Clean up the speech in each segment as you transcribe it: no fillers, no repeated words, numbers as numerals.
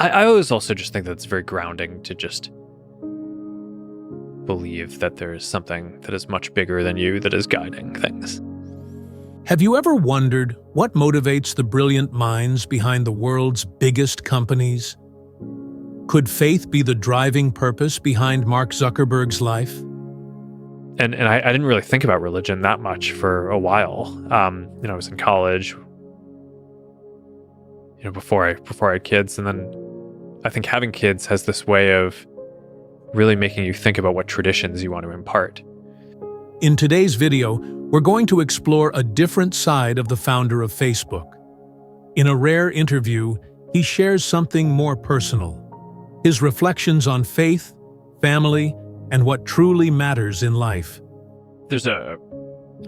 I always also just think that it's very grounding to just believe that there is something that is much bigger than you that is guiding things. Have you ever wondered what motivates the brilliant minds behind the world's biggest companies? Could faith be the driving purpose behind Mark Zuckerberg's life? And I didn't really think about religion that much for a while. I was in college, before I had kids, and then I think having kids has this way of really making you think about what traditions you want to impart. In today's video, we're going to explore a different side of the founder of Facebook. In a rare interview, he shares something more personal: his reflections on faith, family, and what truly matters in life. There's a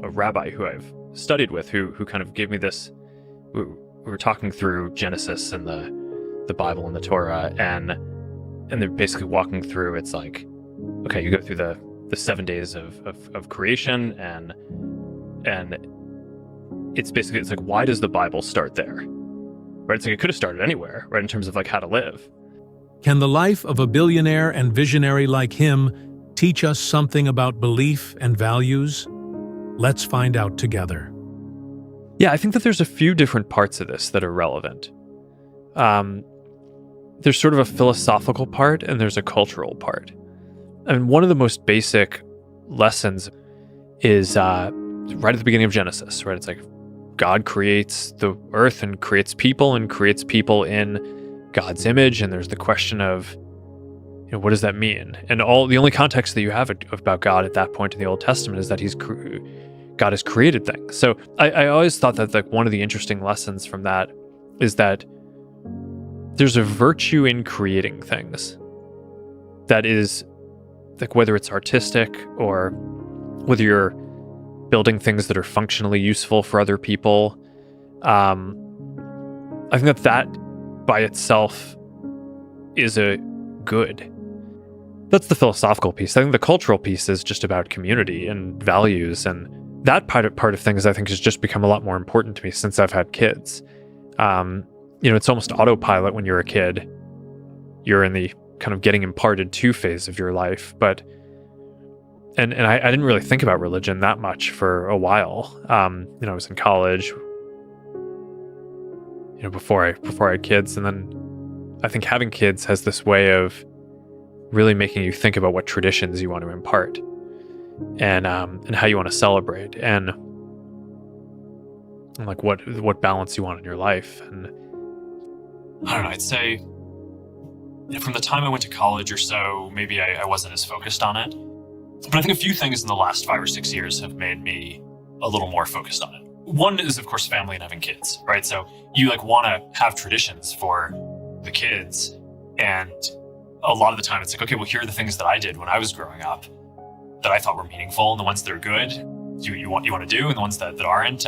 rabbi who I've studied with who kind of gave me this. We were talking through Genesis and the Bible and the Torah, and they're basically walking through. It's like, okay, you go through the 7 days of creation, and it's like, why does the Bible start there? Right? It's like it could have started anywhere, right? In terms of like how to live. Can the life of a billionaire and visionary like him teach us something about belief and values? Let's find out together. Yeah, I think that there's a few different parts of this that are relevant. There's sort of a philosophical part and there's a cultural part. And one of the most basic lessons is right at the beginning of Genesis, right? It's like God creates the earth and creates people in God's image, and there's the question of, what does that mean? And the only context that you have about God at that point in the Old Testament is that God has created things. So I always thought that like one of the interesting lessons from that is that there's a virtue in creating things that is like, whether it's artistic or whether you're building things that are functionally useful for other people. I think that by itself is a good. That's the philosophical piece. I think the cultural piece is just about community and values, and that part of things I think has just become a lot more important to me since I've had kids. It's almost autopilot when you're a kid. You're in the kind of getting imparted to phase of your life, but and I didn't really think about religion that much for a while. I was in college, before I had kids, and then I think having kids has this way of really making you think about what traditions you want to impart, and how you want to celebrate, and like what balance you want in your life. And I don't know, I'd say from the time I went to college or so, maybe I wasn't as focused on it. But I think a few things in the last 5 or 6 years have made me a little more focused on it. One is, of course, family and having kids, right? So you want to have traditions for the kids, and a lot of the time it's like, okay, well, here are the things that I did when I was growing up that I thought were meaningful, and the ones that are good you want to do, and the ones that aren't,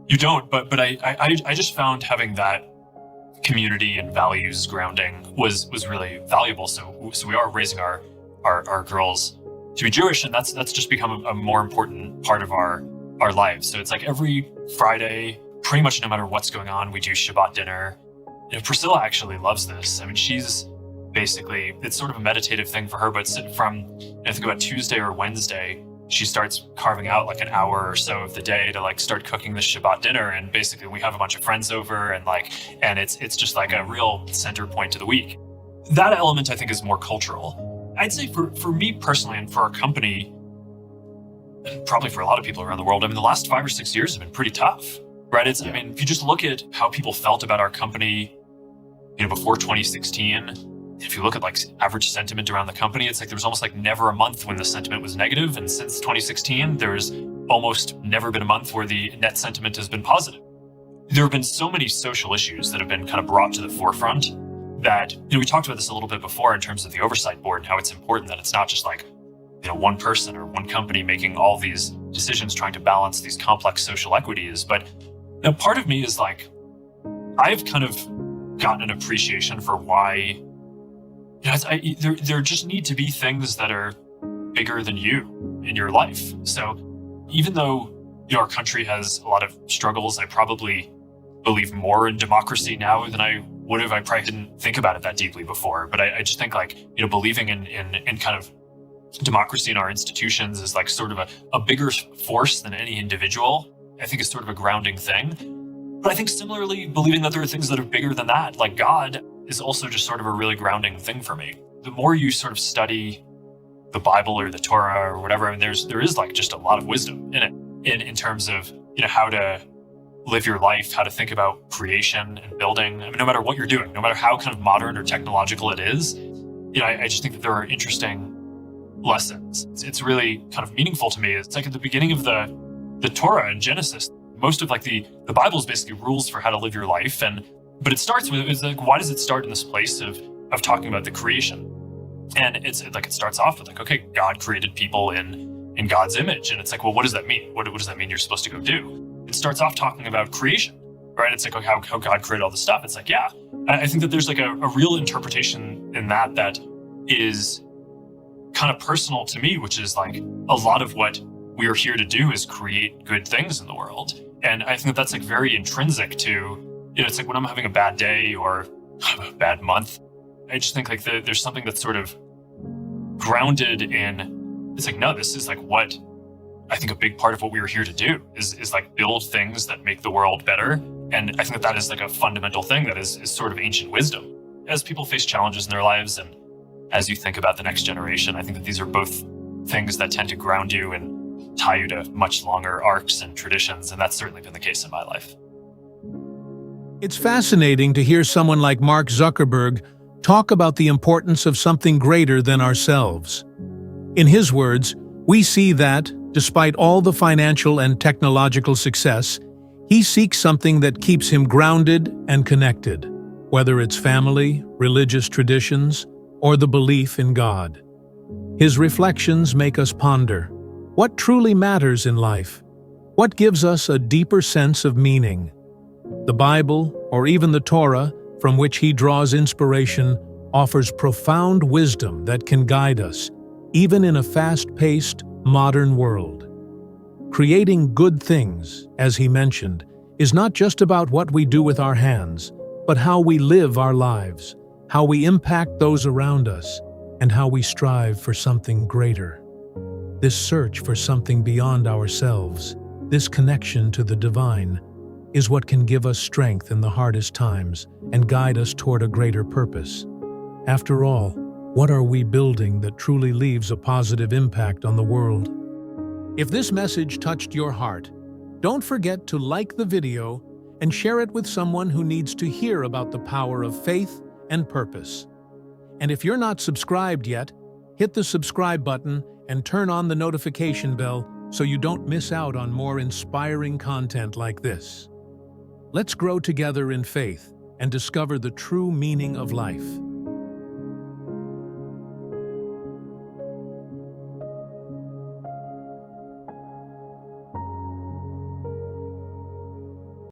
you don't. But I just found having that community and values grounding was really valuable. So we are raising our girls to be Jewish, and that's just become a more important part of our lives. So it's like every Friday, pretty much no matter what's going on, we do Shabbat dinner. Priscilla actually loves this. I mean, she's basically, it's sort of a meditative thing for her, but from, I think about Tuesday or Wednesday, she starts carving out like an hour or so of the day to like start cooking the Shabbat dinner. And basically we have a bunch of friends over, and it's just like a real center point to the week. That element I think is more cultural. I'd say for me personally and for our company, and probably for a lot of people around the world, I mean, the last 5 or 6 years have been pretty tough, right? I mean, if you just look at how people felt about our company, before 2016, if you look at like average sentiment around the company, it's like there was almost like never a month when the sentiment was negative. And since 2016, there's almost never been a month where the net sentiment has been positive. There have been so many social issues that have been kind of brought to the forefront that, we talked about this a little bit before in terms of the oversight board and how it's important that it's not just like, one person or one company making all these decisions trying to balance these complex social equities. But part of me is like, I've kind of gotten an appreciation for why there just need to be things that are bigger than you in your life. So even though our country has a lot of struggles, I probably believe more in democracy now than I What if I probably didn't think about it that deeply before? But I just think like, believing in kind of democracy in our institutions is like sort of a bigger force than any individual, I think is sort of a grounding thing. But I think similarly, believing that there are things that are bigger than that, like God, is also just sort of a really grounding thing for me. The more you sort of study the Bible or the Torah or whatever, I mean, there is like just a lot of wisdom in it, in terms of, how to live your life, how to think about creation and building. I mean, no matter what you're doing, no matter how kind of modern or technological it is, I just think that there are interesting lessons. It's really kind of meaningful to me. It's like at the beginning of the Torah in Genesis, most of like the Bible is basically rules for how to live your life. But it starts with, it's like, why does it start in this place of talking about the creation? And it's like, it starts off with like, okay, God created people in God's image. And it's like, well, what does that mean? What does that mean you're supposed to go do? It starts off talking about creation, right? It's like, okay, how God created all this stuff. It's like, yeah, I think that there's like a real interpretation in that is kind of personal to me, which is like a lot of what we are here to do is create good things in the world. And I think that that's like very intrinsic to, it's like when I'm having a bad day or a bad month, I just think like there's something that's sort of grounded in, it's like, no, this is like what I think a big part of what we were here to do is like build things that make the world better. And I think that is like a fundamental thing that is sort of ancient wisdom. As people face challenges in their lives and as you think about the next generation, I think that these are both things that tend to ground you and tie you to much longer arcs and traditions. And that's certainly been the case in my life. It's fascinating to hear someone like Mark Zuckerberg talk about the importance of something greater than ourselves. In his words, we see that, despite all the financial and technological success, he seeks something that keeps him grounded and connected, whether it's family, religious traditions, or the belief in God. His reflections make us ponder, what truly matters in life? What gives us a deeper sense of meaning? The Bible, or even the Torah, from which he draws inspiration, offers profound wisdom that can guide us, even in a fast-paced, modern world. Creating good things, as he mentioned, is not just about what we do with our hands, but how we live our lives, how we impact those around us, and how we strive for something greater. This search for something beyond ourselves, this connection to the divine, is what can give us strength in the hardest times and guide us toward a greater purpose. After all, what are we building that truly leaves a positive impact on the world? If this message touched your heart, don't forget to like the video and share it with someone who needs to hear about the power of faith and purpose. And if you're not subscribed yet, hit the subscribe button and turn on the notification bell so you don't miss out on more inspiring content like this. Let's grow together in faith and discover the true meaning of life.